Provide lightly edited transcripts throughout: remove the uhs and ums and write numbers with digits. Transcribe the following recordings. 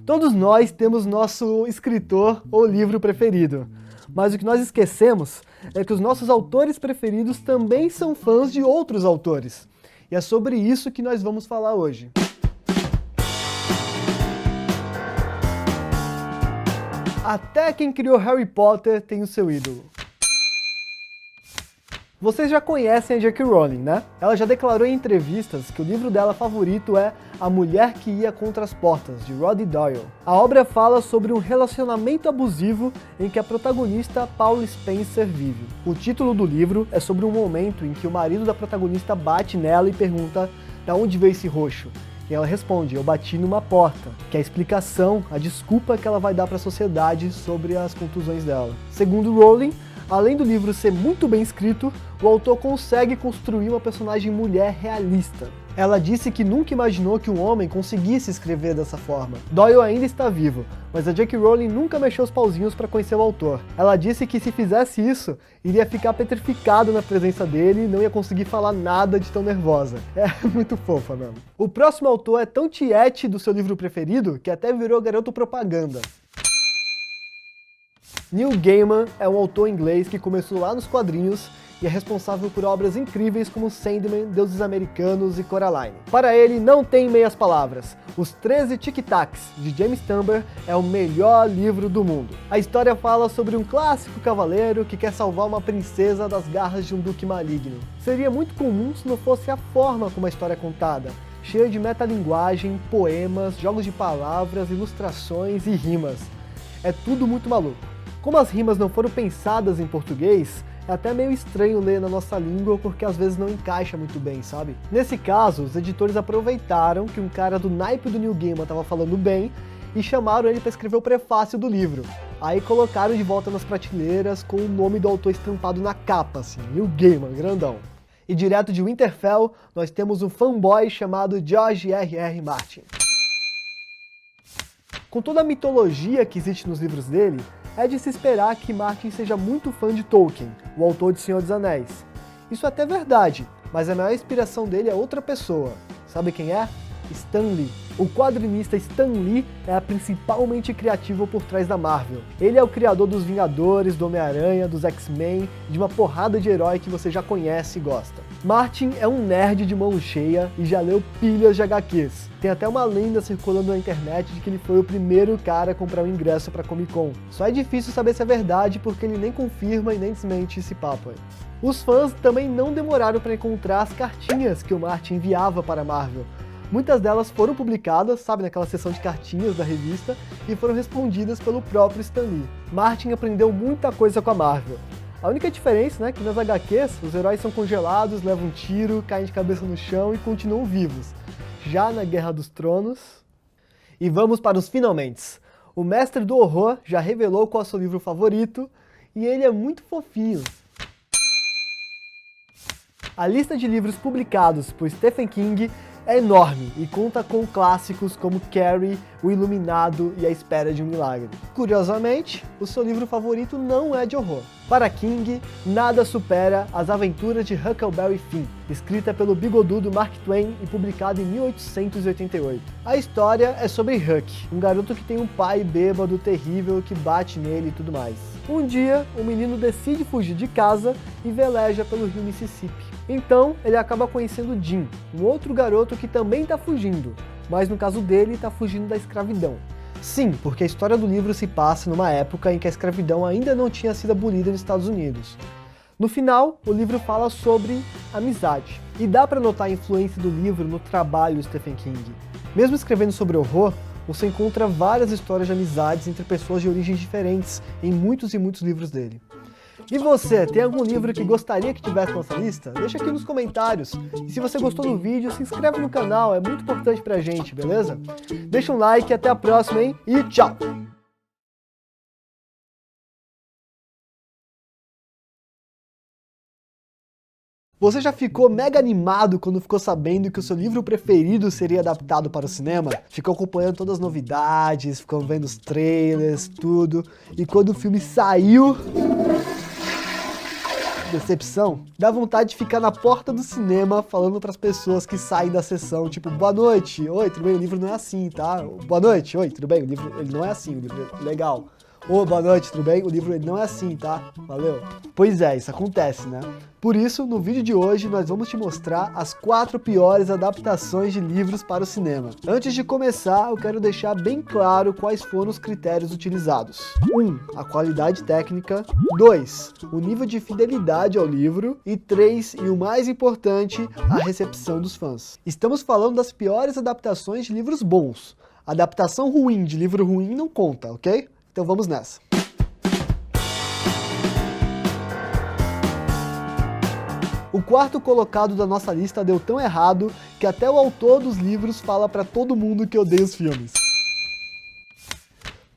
Todos nós temos nosso escritor ou livro preferido. Mas o que nós esquecemos é que os nossos autores preferidos também são fãs de outros autores. E é sobre isso que nós vamos falar hoje. Até quem criou Harry Potter tem o seu ídolo. Vocês já conhecem a J.K. Rowling, né? Ela já declarou em entrevistas que o livro dela favorito é A Mulher que Ia Contra as Portas, de Roddy Doyle. A obra fala sobre um relacionamento abusivo em que a protagonista Paula Spencer vive. O título do livro é sobre um momento em que o marido da protagonista bate nela e pergunta de onde veio esse roxo. E ela responde, eu bati numa porta, que é a explicação, a desculpa que ela vai dar para a sociedade sobre as contusões dela. Segundo Rowling, além do livro ser muito bem escrito, o autor consegue construir uma personagem mulher realista. Ela disse que nunca imaginou que um homem conseguisse escrever dessa forma. Doyle ainda está vivo, mas a J.K. Rowling nunca mexeu os pauzinhos para conhecer o autor. Ela disse que se fizesse isso, iria ficar petrificado na presença dele e não ia conseguir falar nada de tão nervosa. É muito fofa mesmo. O próximo autor é tão tiete do seu livro preferido que até virou garoto propaganda. Neil Gaiman é um autor inglês que começou lá nos quadrinhos e é responsável por obras incríveis como Sandman, Deuses Americanos e Coraline. Para ele, não tem meias palavras. Os 13 Tic-Tacs, de James Thurber, é o melhor livro do mundo. A história fala sobre um clássico cavaleiro que quer salvar uma princesa das garras de um duque maligno. Seria muito comum se não fosse a forma como a história é contada, cheia de metalinguagem, poemas, jogos de palavras, ilustrações e rimas. É tudo muito maluco. Como as rimas não foram pensadas em português, é até meio estranho ler na nossa língua porque às vezes não encaixa muito bem, sabe? Nesse caso, os editores aproveitaram que um cara do naipe do Neil Gaiman estava falando bem e chamaram ele para escrever o prefácio do livro. Aí colocaram de volta nas prateleiras com o nome do autor estampado na capa, assim, Neil Gaiman, grandão. E direto de Winterfell, nós temos um fanboy chamado George R.R. Martin. Com toda a mitologia que existe nos livros dele, é de se esperar que Martin seja muito fã de Tolkien, o autor de Senhor dos Anéis. Isso é até verdade, mas a maior inspiração dele é outra pessoa. Sabe quem é? Stan Lee. O quadrinista Stan Lee é a principal mente criativa por trás da Marvel. Ele é o criador dos Vingadores, do Homem-Aranha, dos X-Men e de uma porrada de herói que você já conhece e gosta. Martin é um nerd de mão cheia e já leu pilhas de HQs. Tem até uma lenda circulando na internet de que ele foi o primeiro cara a comprar um ingresso para Comic Con. Só é difícil saber se é verdade porque ele nem confirma e nem desmente esse papo aí. Os fãs também não demoraram para encontrar as cartinhas que o Martin enviava para a Marvel. Muitas delas foram publicadas, sabe, naquela seção de cartinhas da revista, e foram respondidas pelo próprio Stan Lee. Martin aprendeu muita coisa com a Marvel. A única diferença, né, é que nas HQs, os heróis são congelados, levam um tiro, caem de cabeça no chão e continuam vivos. Já na Guerra dos Tronos... E vamos para os finalmentes. O mestre do horror já revelou qual é o seu livro favorito, e ele é muito fofinho. A lista de livros publicados por Stephen King é enorme e conta com clássicos como Carrie, O Iluminado e A Espera de um Milagre. Curiosamente, o seu livro favorito não é de horror. Para King, nada supera As Aventuras de Huckleberry Finn, escrita pelo bigodudo Mark Twain e publicada em 1888. A história é sobre Huck, um garoto que tem um pai bêbado terrível que bate nele e tudo mais. Um dia, o menino decide fugir de casa e veleja pelo rio Mississippi. Então, ele acaba conhecendo Jim, um outro garoto que também está fugindo, mas no caso dele, está fugindo da escravidão. Sim, porque a história do livro se passa numa época em que a escravidão ainda não tinha sido abolida nos Estados Unidos. No final, o livro fala sobre amizade, e dá para notar a influência do livro no trabalho do Stephen King. Mesmo escrevendo sobre horror, você encontra várias histórias de amizades entre pessoas de origens diferentes em muitos e muitos livros dele. E você, tem algum livro que gostaria que tivesse nessa lista? Deixa aqui nos comentários. E se você gostou do vídeo, se inscreve no canal, é muito importante pra gente, beleza? Deixa um like, até a próxima, hein? E tchau! Você já ficou mega animado quando ficou sabendo que o seu livro preferido seria adaptado para o cinema? Ficou acompanhando todas as novidades, ficou vendo os trailers, tudo. E quando o filme saiu... decepção, dá vontade de ficar na porta do cinema falando pras pessoas que saem da sessão, tipo, boa noite, oi, tudo bem, o livro não é assim, tá? Boa noite, oi, tudo bem, o livro ele não é assim, o livro é legal. Ô, boa noite, tudo bem? O livro ele não é assim, tá? Valeu? Pois é, isso acontece, né? Por isso, no vídeo de hoje, nós vamos te mostrar as 4 piores adaptações de livros para o cinema. Antes de começar, eu quero deixar bem claro quais foram os critérios utilizados. 1. A qualidade técnica. 2. O nível de fidelidade ao livro. E 3. E o mais importante, a recepção dos fãs. Estamos falando das piores adaptações de livros bons. Adaptação ruim de livro ruim não conta, ok? Então vamos nessa. O quarto colocado da nossa lista deu tão errado que até o autor dos livros fala pra todo mundo que odeia os filmes.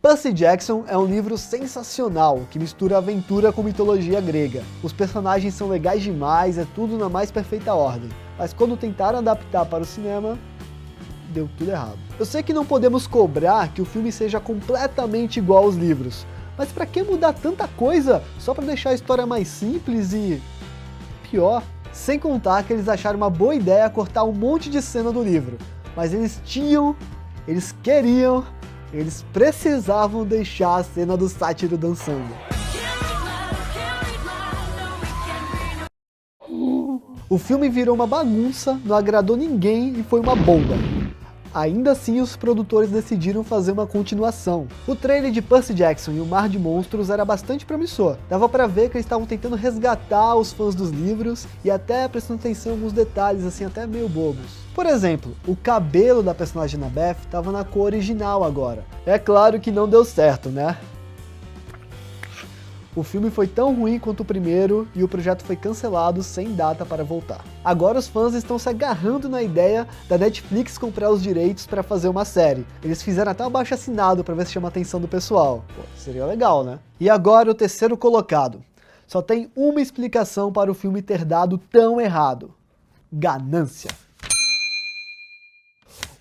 Percy Jackson é um livro sensacional, que mistura aventura com mitologia grega. Os personagens são legais demais, é tudo na mais perfeita ordem. Mas quando tentaram adaptar para o cinema, deu tudo errado. Eu sei que não podemos cobrar que o filme seja completamente igual aos livros, mas pra que mudar tanta coisa só pra deixar a história mais simples e pior? Sem contar que eles acharam uma boa ideia cortar um monte de cena do livro, mas eles queriam, eles precisavam deixar a cena do sátiro dançando. O filme virou uma bagunça, não agradou ninguém e foi uma bomba. Ainda assim, os produtores decidiram fazer uma continuação. O trailer de Percy Jackson e o Mar de Monstros era bastante promissor. Dava pra ver que eles estavam tentando resgatar os fãs dos livros e até prestando atenção em alguns detalhes, assim, até meio bobos. Por exemplo, o cabelo da personagem Annabeth estava na cor original agora. É claro que não deu certo, né? O filme foi tão ruim quanto o primeiro e o projeto foi cancelado sem data para voltar. Agora os fãs estão se agarrando na ideia da Netflix comprar os direitos para fazer uma série. Eles fizeram até um abaixo-assinado para ver se chama a atenção do pessoal. Pô, seria legal, né? E agora o terceiro colocado. Só tem uma explicação para o filme ter dado tão errado: ganância.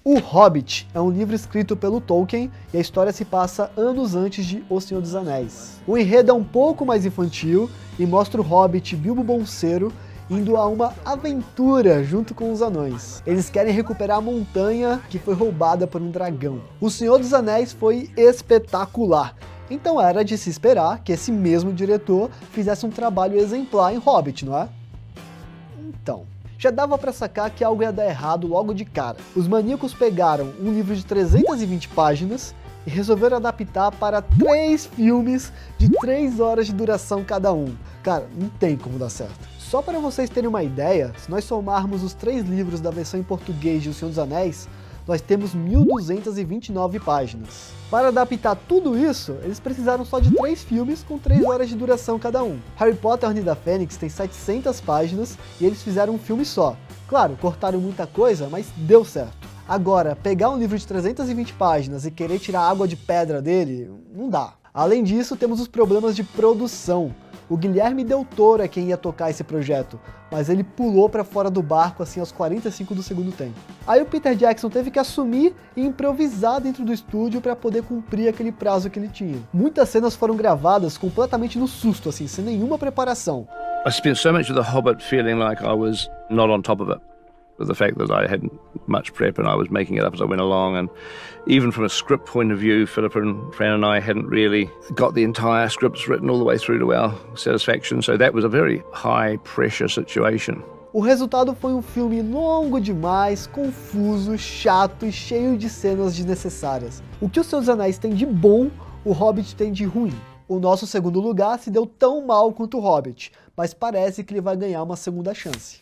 O Hobbit é um livro escrito pelo Tolkien e a história se passa anos antes de O Senhor dos Anéis. O enredo é um pouco mais infantil e mostra o Hobbit Bilbo Bolseiro indo a uma aventura junto com os anões. Eles querem recuperar a montanha que foi roubada por um dragão. O Senhor dos Anéis foi espetacular, então era de se esperar que esse mesmo diretor fizesse um trabalho exemplar em Hobbit, não é? Então, já dava pra sacar que algo ia dar errado logo de cara. Os maníacos pegaram um livro de 320 páginas e resolveram adaptar para 3 filmes de 3 horas de duração cada um. Cara, não tem como dar certo. Só para vocês terem uma ideia, se nós somarmos os 3 livros da versão em português de O Senhor dos Anéis, nós temos 1229 páginas. Para adaptar tudo isso, eles precisaram só de 3 filmes com 3 horas de duração cada um. Harry Potter e a Ordem da Fênix tem 700 páginas e eles fizeram um filme só. Claro, cortaram muita coisa, mas deu certo. Agora, pegar um livro de 320 páginas e querer tirar água de pedra dele, não dá. Além disso, temos os problemas de produção. O Guilherme Del Toro é quem ia tocar esse projeto, mas ele pulou para fora do barco assim aos 45 do segundo tempo. Aí o Peter Jackson teve que assumir e improvisar dentro do estúdio para poder cumprir aquele prazo que ele tinha. Muitas cenas foram gravadas completamente no susto, assim, sem nenhuma preparação. I spent so much of The Hobbit feeling like I was not on top of it. With the fact that I hadn't much prep and I was making it up as I went along, and even from a script point of view, Philippa and Fran and I hadn't really got the entire scripts written all the way through to our satisfaction, so that was a very high pressure situation. O resultado foi um filme longo demais, confuso, chato e cheio de cenas desnecessárias. O que O Senhor dos Anéis tem de bom, o Hobbit tem de ruim. O nosso segundo lugar se deu tão mal quanto o Hobbit, mas parece que ele vai ganhar uma segunda chance.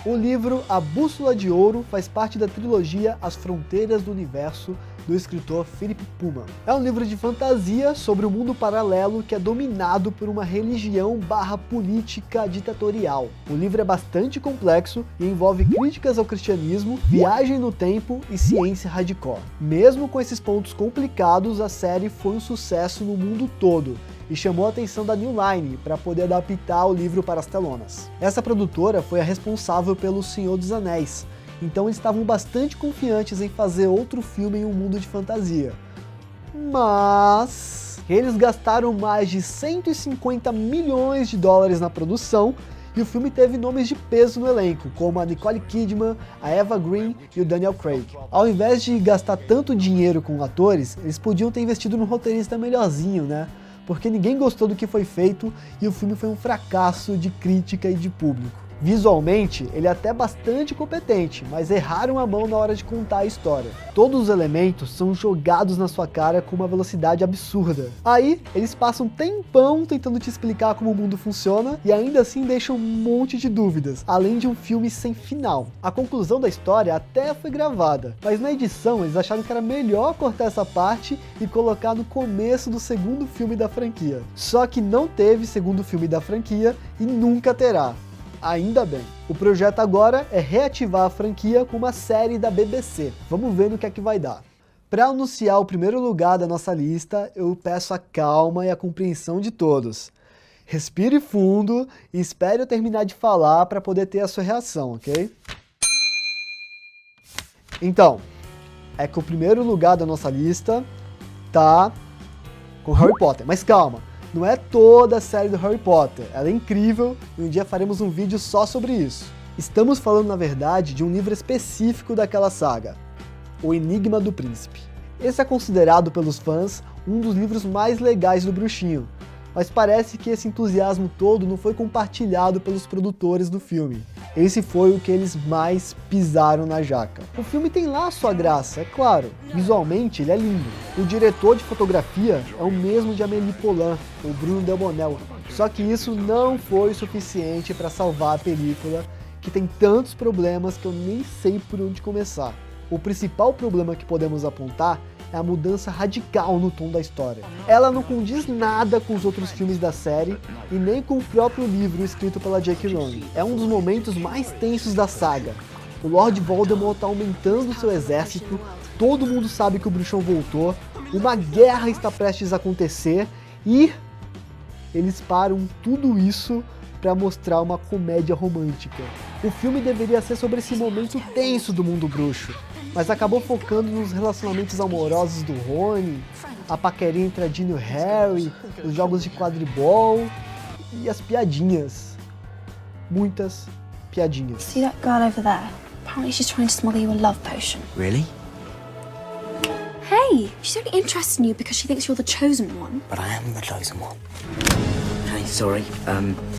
O livro A Bússola de Ouro faz parte da trilogia As Fronteiras do Universo, do escritor Philip Pullman. É um livro de fantasia sobre um mundo paralelo que é dominado por uma religião / política ditatorial. O livro é bastante complexo e envolve críticas ao cristianismo, viagem no tempo e ciência hardcore. Mesmo com esses pontos complicados, a série foi um sucesso no mundo todo e chamou a atenção da New Line para poder adaptar o livro para as telonas. Essa produtora foi a responsável pelo Senhor dos Anéis, então eles estavam bastante confiantes em fazer outro filme em um mundo de fantasia. mas eles gastaram mais de 150 milhões de dólares na produção e o filme teve nomes de peso no elenco, como a Nicole Kidman, a Eva Green e o Daniel Craig. Ao invés de gastar tanto dinheiro com atores, eles podiam ter investido num roteirista melhorzinho, né? Porque ninguém gostou do que foi feito e o filme foi um fracasso de crítica e de público. Visualmente, ele é até bastante competente, mas erraram a mão na hora de contar a história. Todos os elementos são jogados na sua cara com uma velocidade absurda. Aí, eles passam um tempão tentando te explicar como o mundo funciona e ainda assim deixam um monte de dúvidas, além de um filme sem final. A conclusão da história até foi gravada, mas na edição eles acharam que era melhor cortar essa parte e colocar no começo do segundo filme da franquia. Só que não teve segundo filme da franquia e nunca terá. Ainda bem. O projeto agora é reativar a franquia com uma série da BBC. Vamos ver no que é que vai dar. Para anunciar o primeiro lugar da nossa lista, eu peço a calma e a compreensão de todos. Respire fundo e espere eu terminar de falar para poder ter a sua reação, ok? Então, é que o primeiro lugar da nossa lista tá com Harry Potter, mas calma. Não é toda a série do Harry Potter, ela é incrível e um dia faremos um vídeo só sobre isso. Estamos falando, na verdade, de um livro específico daquela saga, O Enigma do Príncipe. Esse é considerado pelos fãs um dos livros mais legais do Bruxinho, mas parece que esse entusiasmo todo não foi compartilhado pelos produtores do filme. Esse foi o que eles mais pisaram na jaca. O filme tem lá a sua graça, é claro. Visualmente ele é lindo. O diretor de fotografia é o mesmo de Amélie Poulain, o Bruno Delbonnel. Só que isso não foi suficiente para salvar a película, que tem tantos problemas que eu nem sei por onde começar. O principal problema que podemos apontar é a mudança radical no tom da história. Ela não condiz nada com os outros filmes da série e nem com o próprio livro escrito pela J.K. Rowling. É um dos momentos mais tensos da saga. O Lord Voldemort está aumentando seu exército, todo mundo sabe que o bruxão voltou, uma guerra está prestes a acontecer e eles param tudo isso para mostrar uma comédia romântica. O filme deveria ser sobre esse momento tenso do mundo bruxo, mas acabou focando nos relacionamentos amorosos do Rony, a paquerinha entre a Ginny e o Harry, os jogos de quadribol e as piadinhas. Muitas piadinhas. See that girl over there? Apparently she's trying to smuggle you a love potion. Really? Hey, she's only interested in you because she thinks you're the chosen one. But I am the chosen one. Okay, sorry.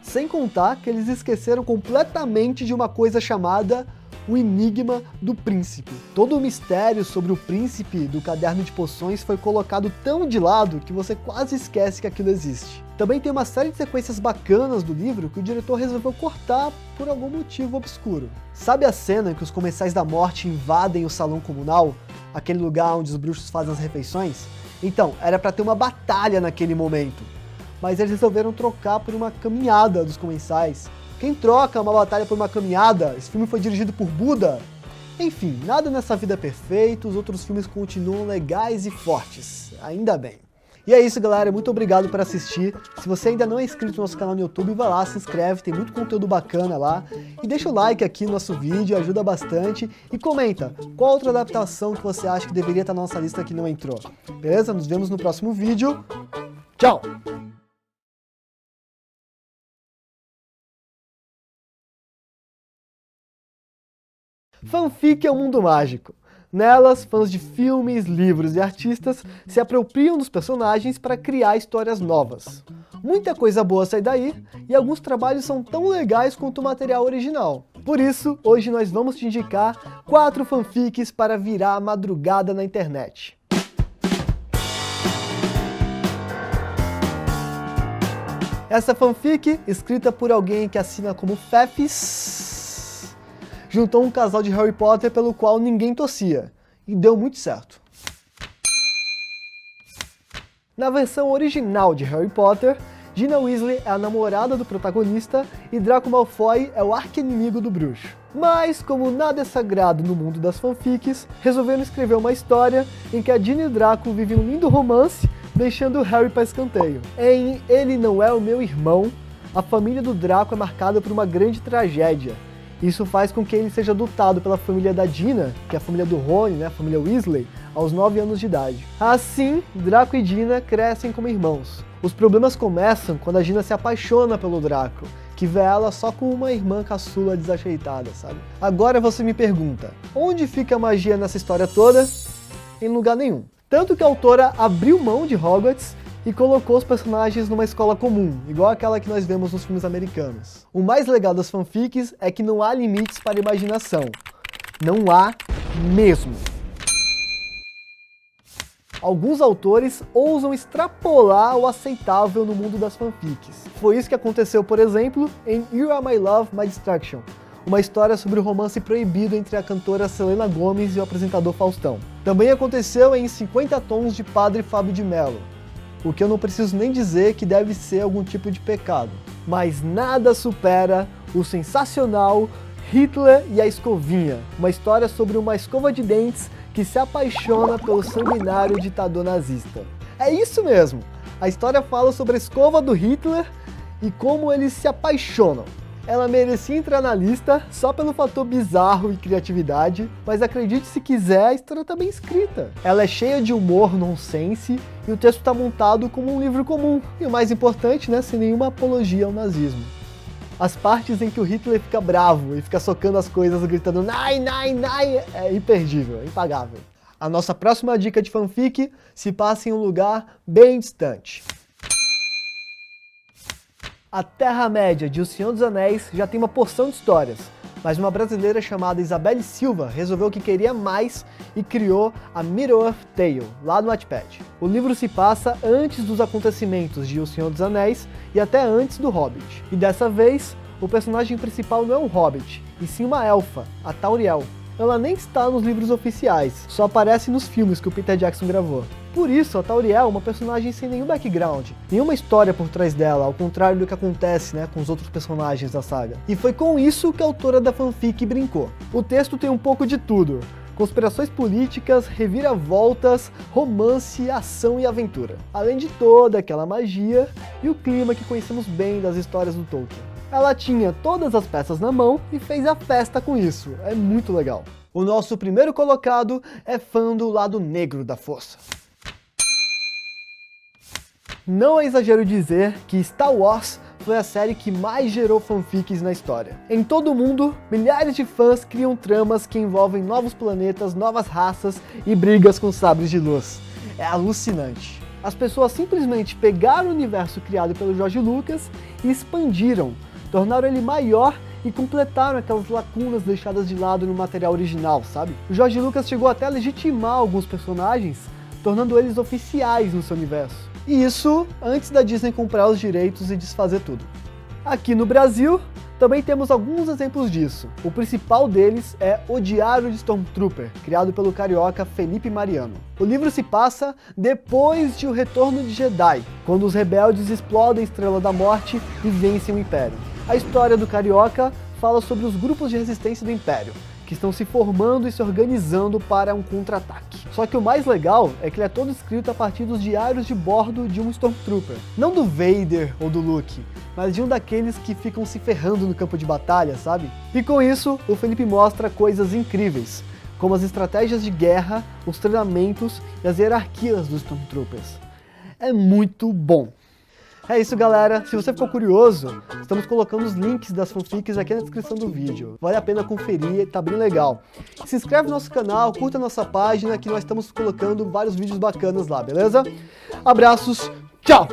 Sem contar que eles esqueceram completamente de uma coisa chamada O Enigma do Príncipe. Todo o mistério sobre o príncipe do caderno de poções foi colocado tão de lado que você quase esquece que aquilo existe. Também tem uma série de sequências bacanas do livro que o diretor resolveu cortar por algum motivo obscuro. Sabe a cena em que os Comensais da Morte invadem o salão comunal? Aquele lugar onde os bruxos fazem as refeições? Então, era para ter uma batalha naquele momento. Mas eles resolveram trocar por uma caminhada dos Comensais. Quem troca uma batalha por uma caminhada? Esse filme foi dirigido por Buda? Enfim, nada nessa vida é perfeito, os outros filmes continuam legais e fortes, ainda bem. E é isso, galera, muito obrigado por assistir. Se você ainda não é inscrito no nosso canal no YouTube, vai lá, se inscreve, tem muito conteúdo bacana lá. E deixa o like aqui no nosso vídeo, ajuda bastante. E comenta, qual outra adaptação que você acha que deveria estar na nossa lista que não entrou. Beleza? Nos vemos no próximo vídeo. Tchau! Fanfic é um mundo mágico. Nelas, fãs de filmes, livros e artistas se apropriam dos personagens para criar histórias novas. Muita coisa boa sai daí, e alguns trabalhos são tão legais quanto o material original. Por isso, hoje nós vamos te indicar 4 fanfics para virar a madrugada na internet. Essa fanfic, escrita por alguém que assina como Fefis, juntou um casal de Harry Potter pelo qual ninguém torcia, e deu muito certo. Na versão original de Harry Potter, Gina Weasley é a namorada do protagonista e Draco Malfoy é o arqui-inimigo do bruxo. Mas, como nada é sagrado no mundo das fanfics, resolveram escrever uma história em que a Ginny e o Draco vivem um lindo romance, deixando o Harry para escanteio. Em Ele Não É o Meu Irmão, a família do Draco é marcada por uma grande tragédia. Isso faz com que ele seja adotado pela família da Gina, que é a família do Rony, né, a família Weasley, aos 9 anos de idade. Assim, Draco e Gina crescem como irmãos. Os problemas começam quando a Gina se apaixona pelo Draco, que vê ela só com uma irmã caçula desajeitada, sabe? Agora você me pergunta, onde fica a magia nessa história toda? Em lugar nenhum. Tanto que a autora abriu mão de Hogwarts e colocou os personagens numa escola comum, igual aquela que nós vemos nos filmes americanos. O mais legal das fanfics é que não há limites para a imaginação. Não há mesmo. Alguns autores ousam extrapolar o aceitável no mundo das fanfics. Foi isso que aconteceu, por exemplo, em You Are My Love, My Destruction, uma história sobre o romance proibido entre a cantora Selena Gomez e o apresentador Faustão. Também aconteceu em 50 Tons de Padre Fábio de Mello, o que eu não preciso nem dizer que deve ser algum tipo de pecado. Mas nada supera o sensacional Hitler e a Escovinha, uma história sobre uma escova de dentes que se apaixona pelo sanguinário ditador nazista. É isso mesmo! A história fala sobre a escova do Hitler e como eles se apaixonam. Ela merecia entrar na lista só pelo fator bizarro e criatividade, mas acredite se quiser, a história está bem escrita. Ela é cheia de humor nonsense e o texto está montado como um livro comum. E o mais importante, né, sem nenhuma apologia ao nazismo. As partes em que o Hitler fica bravo e fica socando as coisas, gritando "Nein, nein, nein", é imperdível, é impagável. A nossa próxima dica de fanfic se passa em um lugar bem distante. A Terra-média de O Senhor dos Anéis já tem uma porção de histórias, mas uma brasileira chamada Isabelle Silva resolveu que queria mais e criou a Middle-earth Tale, lá no Wattpad. O livro se passa antes dos acontecimentos de O Senhor dos Anéis e até antes do Hobbit. E dessa vez, o personagem principal não é um Hobbit, e sim uma elfa, a Tauriel. Ela nem está nos livros oficiais, só aparece nos filmes que o Peter Jackson gravou. Por isso, a Tauriel é uma personagem sem nenhum background, nenhuma história por trás dela, ao contrário do que acontece, com os outros personagens da saga. E foi com isso que a autora da fanfic brincou. O texto tem um pouco de tudo: conspirações políticas, reviravoltas, romance, ação e aventura. Além de toda aquela magia e o clima que conhecemos bem das histórias do Tolkien. Ela tinha todas as peças na mão e fez a festa com isso. É muito legal. O nosso primeiro colocado é fã do lado negro da força. Não é exagero dizer que Star Wars foi a série que mais gerou fanfics na história. Em todo o mundo, milhares de fãs criam tramas que envolvem novos planetas, novas raças e brigas com sabres de luz. É alucinante. As pessoas simplesmente pegaram o universo criado pelo George Lucas e expandiram, tornaram ele maior e completaram aquelas lacunas deixadas de lado no material original, sabe? O George Lucas chegou até a legitimar alguns personagens, tornando eles oficiais no seu universo. E isso antes da Disney comprar os direitos e desfazer tudo. Aqui no Brasil, também temos alguns exemplos disso. O principal deles é O Diário de Stormtrooper, criado pelo carioca Felipe Mariano. O livro se passa depois de O Retorno de Jedi, quando os rebeldes explodem a Estrela da Morte e vencem o Império. A história do carioca fala sobre os grupos de resistência do Império, que estão se formando e se organizando para um contra-ataque. Só que o mais legal é que ele é todo escrito a partir dos diários de bordo de um Stormtrooper. Não do Vader ou do Luke, mas de um daqueles que ficam se ferrando no campo de batalha, sabe? E com isso, o Felipe mostra coisas incríveis, como as estratégias de guerra, os treinamentos e as hierarquias dos Stormtroopers. É muito bom! É isso, galera. Se você ficou curioso, estamos colocando os links das fanfics aqui na descrição do vídeo. Vale a pena conferir, tá bem legal. Se inscreve no nosso canal, curta a nossa página, que nós estamos colocando vários vídeos bacanas lá, beleza? Abraços, tchau!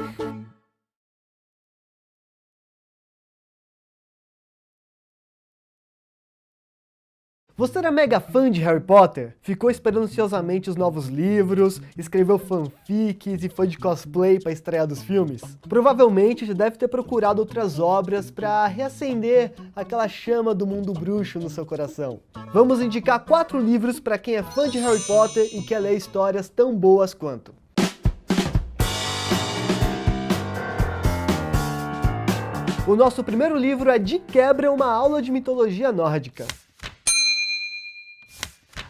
Você era mega fã de Harry Potter? Ficou esperando ansiosamente os novos livros, escreveu fanfics e foi de cosplay para a estreia dos filmes? Provavelmente já deve ter procurado outras obras para reacender aquela chama do mundo bruxo no seu coração. Vamos indicar 4 livros para quem é fã de Harry Potter e quer ler histórias tão boas quanto. O nosso primeiro livro é de quebra uma aula de mitologia nórdica.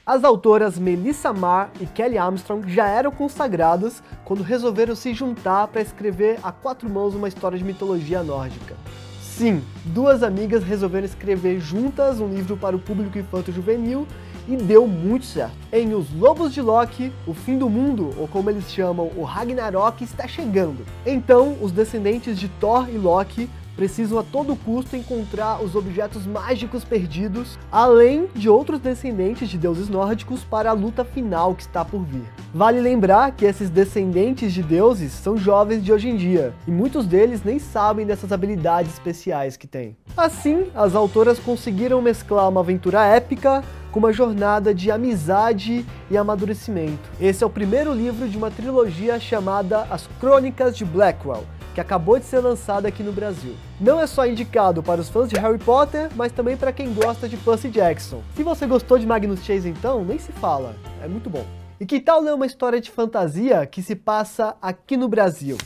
As autoras Melissa Marr e Kelly Armstrong já eram consagradas quando resolveram se juntar para escrever a 4 mãos uma história de mitologia nórdica. Sim, 2 amigas resolveram escrever juntas um livro para o público infanto-juvenil e deu muito certo. Em Os Lobos de Loki, o fim do mundo, ou como eles chamam, o Ragnarok, está chegando. Então, os descendentes de Thor e Loki precisam a todo custo encontrar os objetos mágicos perdidos, além de outros descendentes de deuses nórdicos para a luta final que está por vir. Vale lembrar que esses descendentes de deuses são jovens de hoje em dia, e muitos deles nem sabem dessas habilidades especiais que têm. Assim, as autoras conseguiram mesclar uma aventura épica com uma jornada de amizade e amadurecimento. Esse é o primeiro livro de uma trilogia chamada As Crônicas de Blackwell, que acabou de ser lançada aqui no Brasil. Não é só indicado para os fãs de Harry Potter, mas também para quem gosta de Percy Jackson. Se você gostou de Magnus Chase então, nem se fala, é muito bom. E que tal ler uma história de fantasia que se passa aqui no Brasil?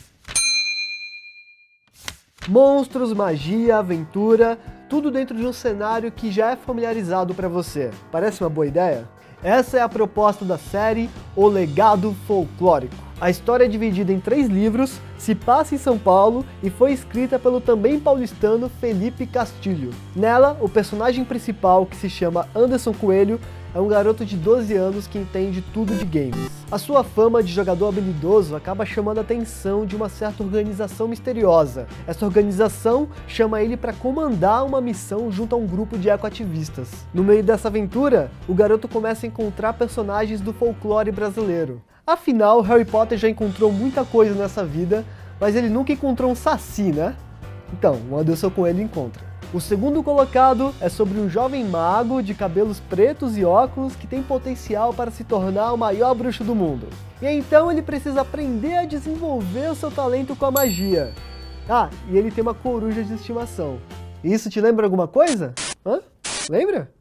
Monstros, magia, aventura, tudo dentro de um cenário que já é familiarizado para você. Parece uma boa ideia? Essa é a proposta da série O Legado Folclórico. A história é dividida em 3 livros, se passa em São Paulo e foi escrita pelo também paulistano Felipe Castilho. Nela, o personagem principal, que se chama Anderson Coelho, é um garoto de 12 anos que entende tudo de games. A sua fama de jogador habilidoso acaba chamando a atenção de uma certa organização misteriosa. Essa organização chama ele para comandar uma missão junto a um grupo de ecoativistas. No meio dessa aventura, o garoto começa a encontrar personagens do folclore brasileiro. Afinal, Harry Potter já encontrou muita coisa nessa vida, mas ele nunca encontrou um saci, né? Então, o Anderson Coelho encontra. O segundo colocado é sobre um jovem mago de cabelos pretos e óculos que tem potencial para se tornar o maior bruxo do mundo. E então ele precisa aprender a desenvolver o seu talento com a magia. Ah, e ele tem uma coruja de estimação. Isso te lembra alguma coisa? Hã? Lembra?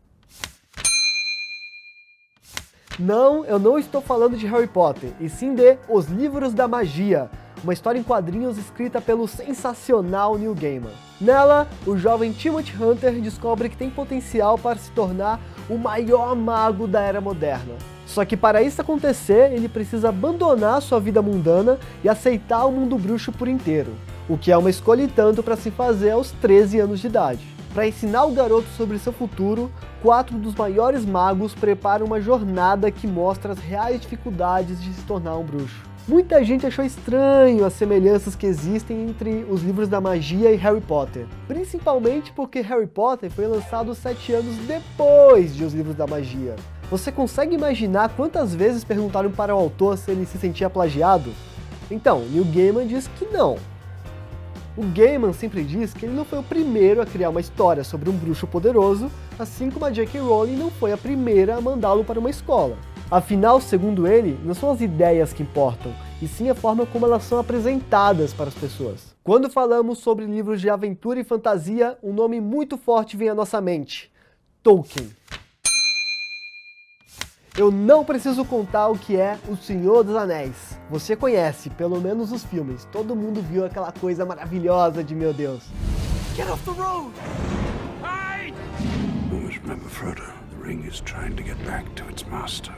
Não, eu não estou falando de Harry Potter, e sim de Os Livros da Magia, uma história em quadrinhos escrita pelo sensacional Neil Gaiman. Nela, o jovem Timothy Hunter descobre que tem potencial para se tornar o maior mago da era moderna. Só que para isso acontecer, ele precisa abandonar sua vida mundana e aceitar o mundo bruxo por inteiro, o que é uma escolha e tanto para se fazer aos 13 anos de idade. Para ensinar o garoto sobre seu futuro, 4 dos maiores magos preparam uma jornada que mostra as reais dificuldades de se tornar um bruxo. Muita gente achou estranho as semelhanças que existem entre os livros da magia e Harry Potter, principalmente porque Harry Potter foi lançado 7 anos depois de Os Livros da Magia. Você consegue imaginar quantas vezes perguntaram para o autor se ele se sentia plagiado? Então, Neil Gaiman diz que não. O Gaiman sempre diz que ele não foi o primeiro a criar uma história sobre um bruxo poderoso, assim como a J.K. Rowling não foi a primeira a mandá-lo para uma escola. Afinal, segundo ele, não são as ideias que importam, e sim a forma como elas são apresentadas para as pessoas. Quando falamos sobre livros de aventura e fantasia, um nome muito forte vem à nossa mente: Tolkien. Eu não preciso contar o que é O Senhor dos Anéis. Você conhece, pelo menos os filmes. Todo mundo viu aquela coisa maravilhosa de meu Deus. Get off the road! Hide! Always remember, Frodo, the ring is trying to get back to its master.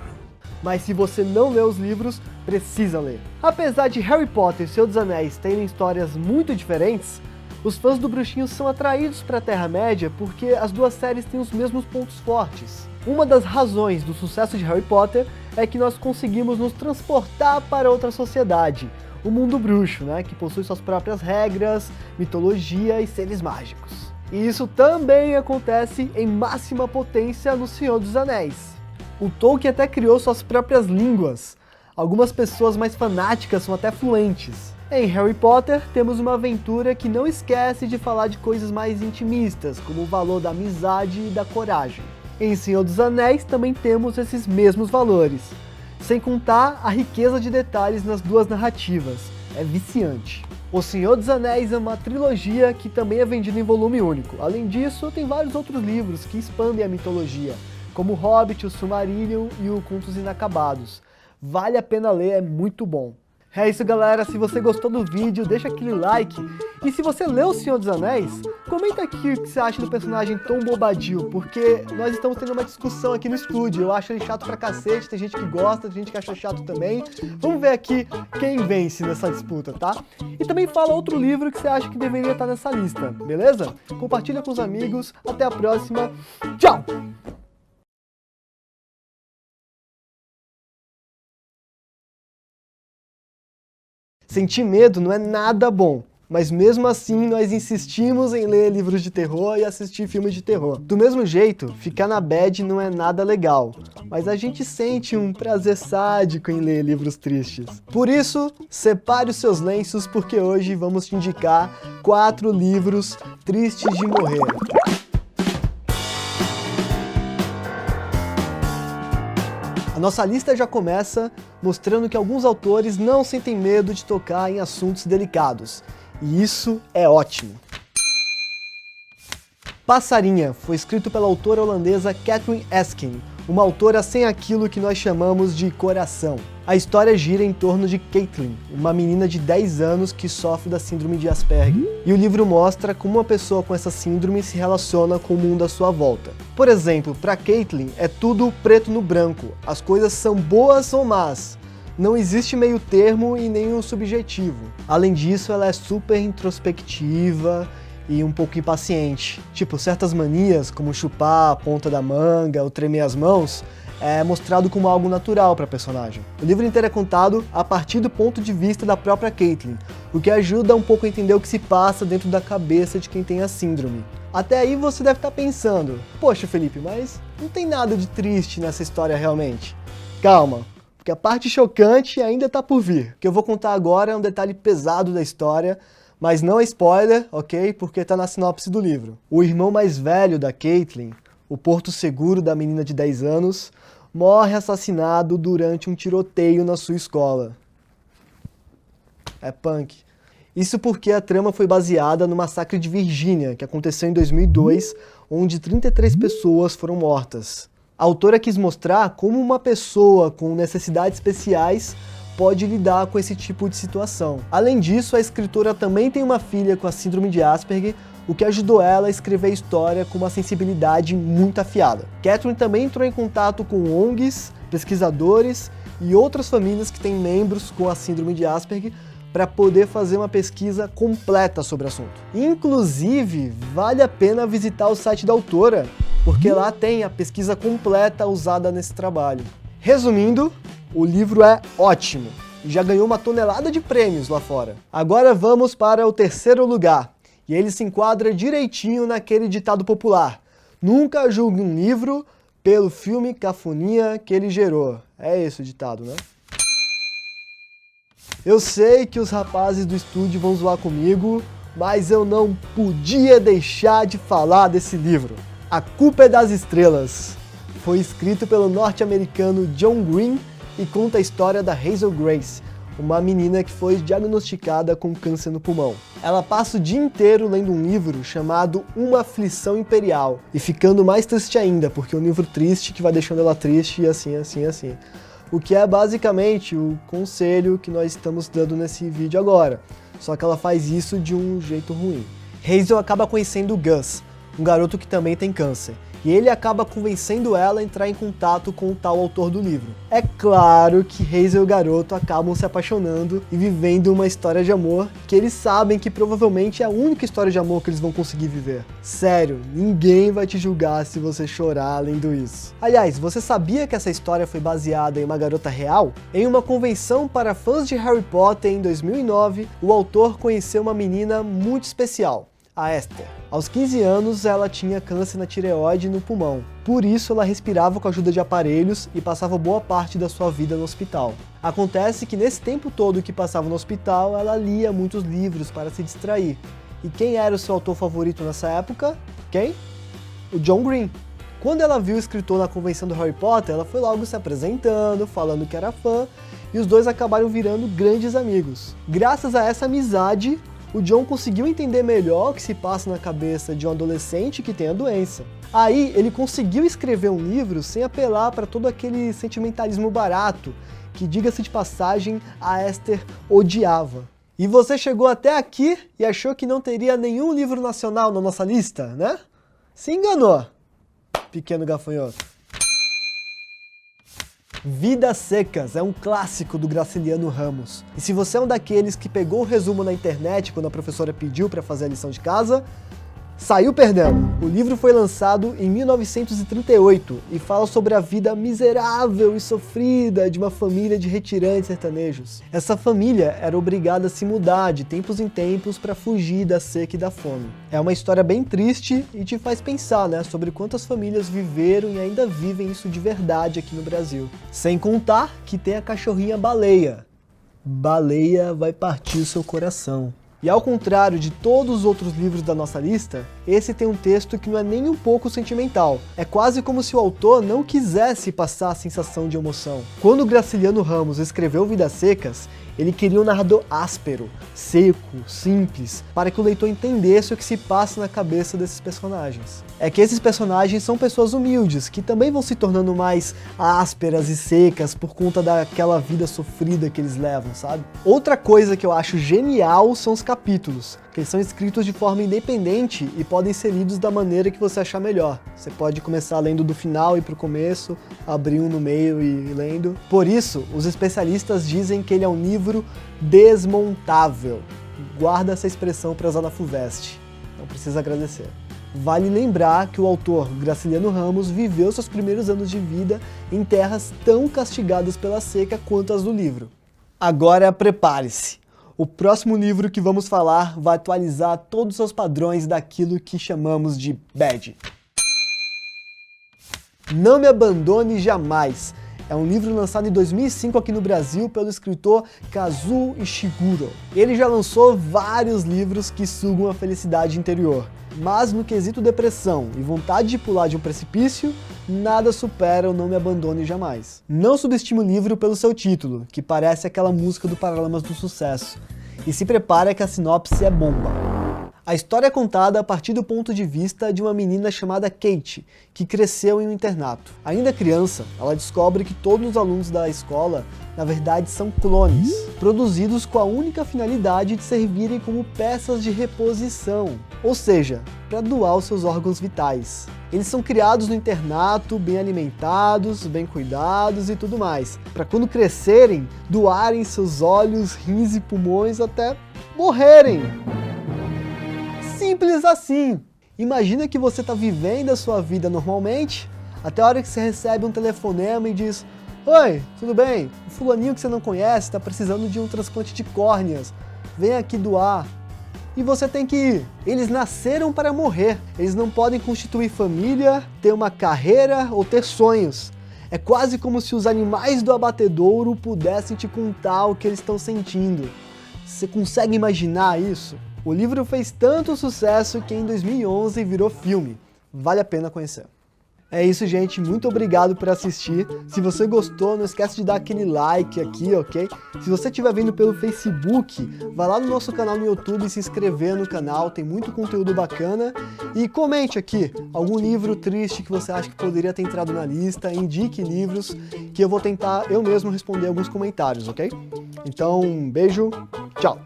Mas se você não lê os livros, precisa ler. Apesar de Harry Potter e O Senhor dos Anéis terem histórias muito diferentes, os fãs do bruxinho são atraídos para a Terra-média porque as duas séries têm os mesmos pontos fortes. Uma das razões do sucesso de Harry Potter é que nós conseguimos nos transportar para outra sociedade, o mundo bruxo, né, que possui suas próprias regras, mitologia e seres mágicos. E isso também acontece em máxima potência no Senhor dos Anéis. O Tolkien até criou suas próprias línguas. Algumas pessoas mais fanáticas são até fluentes. Em Harry Potter, temos uma aventura que não esquece de falar de coisas mais intimistas, como o valor da amizade e da coragem. Em Senhor dos Anéis também temos esses mesmos valores, sem contar a riqueza de detalhes nas duas narrativas. É viciante. O Senhor dos Anéis é uma trilogia que também é vendida em volume único. Além disso, tem vários outros livros que expandem a mitologia, como o Hobbit, o Silmarillion e o Contos Inacabados. Vale a pena ler, é muito bom. É isso, galera, se você gostou do vídeo, deixa aquele like. E se você leu O Senhor dos Anéis, comenta aqui o que você acha do personagem Tom Bombadil, porque nós estamos tendo uma discussão aqui no estúdio. Eu acho ele chato pra cacete, tem gente que gosta, tem gente que acha chato também. Vamos ver aqui quem vence nessa disputa, tá? E também fala outro livro que você acha que deveria estar nessa lista, beleza? Compartilha com os amigos, até a próxima, tchau! Sentir medo não é nada bom, mas mesmo assim nós insistimos em ler livros de terror e assistir filmes de terror. Do mesmo jeito, ficar na bad não é nada legal, mas a gente sente um prazer sádico em ler livros tristes. Por isso, separe os seus lenços porque hoje vamos te indicar 4 livros tristes de morrer. A nossa lista já começa mostrando que alguns autores não sentem medo de tocar em assuntos delicados. E isso é ótimo. Passarinha foi escrito pela autora holandesa Catherine Eskin, uma autora sem aquilo que nós chamamos de coração. A história gira em torno de Caitlin, uma menina de 10 anos que sofre da síndrome de Asperger. E o livro mostra como uma pessoa com essa síndrome se relaciona com o mundo à sua volta. Por exemplo, para Caitlin é tudo preto no branco, as coisas são boas ou más. Não existe meio termo e nenhum subjetivo. Além disso, ela é super introspectiva e um pouco impaciente. Tipo, certas manias, como chupar a ponta da manga ou tremer as mãos, é mostrado como algo natural para a personagem. O livro inteiro é contado a partir do ponto de vista da própria Caitlin, o que ajuda um pouco a entender o que se passa dentro da cabeça de quem tem a síndrome. Até aí você deve estar pensando, poxa Felipe, mas não tem nada de triste nessa história realmente. Calma, porque a parte chocante ainda está por vir. O que eu vou contar agora é um detalhe pesado da história, mas não é spoiler, ok? Porque está na sinopse do livro. O irmão mais velho da Caitlin, o porto seguro da menina de 10 anos, morre assassinado durante um tiroteio na sua escola. É punk. Isso porque a trama foi baseada no massacre de Virgínia, que aconteceu em 2002, onde 33 pessoas foram mortas. A autora quis mostrar como uma pessoa com necessidades especiais pode lidar com esse tipo de situação. Além disso, a escritora também tem uma filha com a síndrome de Asperger, o que ajudou ela a escrever a história com uma sensibilidade muito afiada. Catherine também entrou em contato com ONGs, pesquisadores e outras famílias que têm membros com a síndrome de Asperger para poder fazer uma pesquisa completa sobre o assunto. Inclusive, vale a pena visitar o site da autora, porque lá tem a pesquisa completa usada nesse trabalho. Resumindo, o livro é ótimo e já ganhou uma tonelada de prêmios lá fora. Agora vamos para o terceiro lugar, e ele se enquadra direitinho naquele ditado popular: nunca julgue um livro pelo filme cafonia que ele gerou. É esse o ditado, né? Eu sei que os rapazes do estúdio vão zoar comigo, mas eu não podia deixar de falar desse livro. A Culpa é das Estrelas. Foi escrito pelo norte-americano John Green e conta a história da Hazel Grace, uma menina que foi diagnosticada com câncer no pulmão. Ela passa o dia inteiro lendo um livro chamado Uma Aflição Imperial, e ficando mais triste ainda, porque é um livro triste que vai deixando ela triste e assim. O que é basicamente o conselho que nós estamos dando nesse vídeo agora, só que ela faz isso de um jeito ruim. Hazel acaba conhecendo o Gus, um garoto que também tem câncer, e ele acaba convencendo ela a entrar em contato com o tal autor do livro. É claro que Hazel e o garoto acabam se apaixonando e vivendo uma história de amor que eles sabem que provavelmente é a única história de amor que eles vão conseguir viver. Sério, ninguém vai te julgar se você chorar lendo isso. Aliás, você sabia que essa história foi baseada em uma garota real? Em uma convenção para fãs de Harry Potter em 2009, o autor conheceu uma menina muito especial, a Esther. Aos 15 anos, ela tinha câncer na tireoide e no pulmão. Por isso, ela respirava com a ajuda de aparelhos e passava boa parte da sua vida no hospital. Acontece que nesse tempo todo que passava no hospital, ela lia muitos livros para se distrair. E quem era o seu autor favorito nessa época? Quem? O John Green. Quando ela viu o escritor na convenção do Harry Potter, ela foi logo se apresentando, falando que era fã, e os dois acabaram virando grandes amigos. Graças a essa amizade, o John conseguiu entender melhor o que se passa na cabeça de um adolescente que tem a doença. Aí ele conseguiu escrever um livro sem apelar para todo aquele sentimentalismo barato que, diga-se de passagem, a Esther odiava. E você chegou até aqui e achou que não teria nenhum livro nacional na nossa lista, né? Se enganou, pequeno gafanhoto. Vidas Secas é um clássico do Graciliano Ramos. E se você é um daqueles que pegou o resumo na internet quando a professora pediu para fazer a lição de casa, Saiu perdendo. O livro foi lançado em 1938 e fala sobre a vida miserável e sofrida de uma família de retirantes sertanejos. Essa família era obrigada a se mudar de tempos em tempos para fugir da seca e da fome. É uma história bem triste e te faz pensar, né, sobre quantas famílias viveram e ainda vivem isso de verdade aqui no Brasil. Sem contar que tem a cachorrinha Baleia. Baleia vai partir o seu coração. E ao contrário de todos os outros livros da nossa lista, esse tem um texto que não é nem um pouco sentimental. É quase como se o autor não quisesse passar a sensação de emoção. Quando Graciliano Ramos escreveu Vidas Secas, ele queria um narrador áspero, seco, simples, para que o leitor entendesse o que se passa na cabeça desses personagens. É que esses personagens são pessoas humildes, que também vão se tornando mais ásperas e secas por conta daquela vida sofrida que eles levam, sabe? Outra coisa que eu acho genial são os capítulos, que eles são escritos de forma independente e podem ser lidos da maneira que você achar melhor. Você pode começar lendo do final e pro começo, abrir um no meio e lendo. Por isso, os especialistas dizem que ele é um livro desmontável. Guarda essa expressão para usar na FUVEST. Não precisa agradecer. Vale lembrar que o autor Graciliano Ramos viveu seus primeiros anos de vida em terras tão castigadas pela seca quanto as do livro. Agora prepare-se. O próximo livro que vamos falar vai atualizar todos os seus padrões daquilo que chamamos de bad. Não Me Abandone Jamais. É um livro lançado em 2005 aqui no Brasil pelo escritor Kazuo Ishiguro. Ele já lançou vários livros que sugam a felicidade interior. Mas no quesito depressão e vontade de pular de um precipício, nada supera o Não Me Abandone Jamais. Não subestime o livro pelo seu título, que parece aquela música do Paralamas do Sucesso. E se prepara que a sinopse é bomba. A história é contada a partir do ponto de vista de uma menina chamada Kate, que cresceu em um internato. Ainda criança, ela descobre que todos os alunos da escola, na verdade, são clones, produzidos com a única finalidade de servirem como peças de reposição, ou seja, para doar os seus órgãos vitais. Eles são criados no internato, bem alimentados, bem cuidados e tudo mais, para quando crescerem, doarem seus olhos, rins e pulmões até morrerem. Simples assim. Imagina que você está vivendo a sua vida normalmente, até a hora que você recebe um telefonema e diz: "Oi, tudo bem? O fulaninho que você não conhece está precisando de um transplante de córneas. Vem aqui doar." E você tem que ir. Eles nasceram para morrer. Eles não podem constituir família, ter uma carreira ou ter sonhos. É quase como se os animais do abatedouro pudessem te contar o que eles estão sentindo. Você consegue imaginar isso? O livro fez tanto sucesso que em 2011 virou filme. Vale a pena conhecer. É isso, gente. Muito obrigado por assistir. Se você gostou, não esquece de dar aquele like aqui, ok? Se você estiver vendo pelo Facebook, vai lá no nosso canal no YouTube e se inscrever no canal. Tem muito conteúdo bacana. E comente aqui algum livro triste que você acha que poderia ter entrado na lista. Indique livros que eu vou tentar eu mesmo responder alguns comentários, ok? Então, um beijo. Tchau.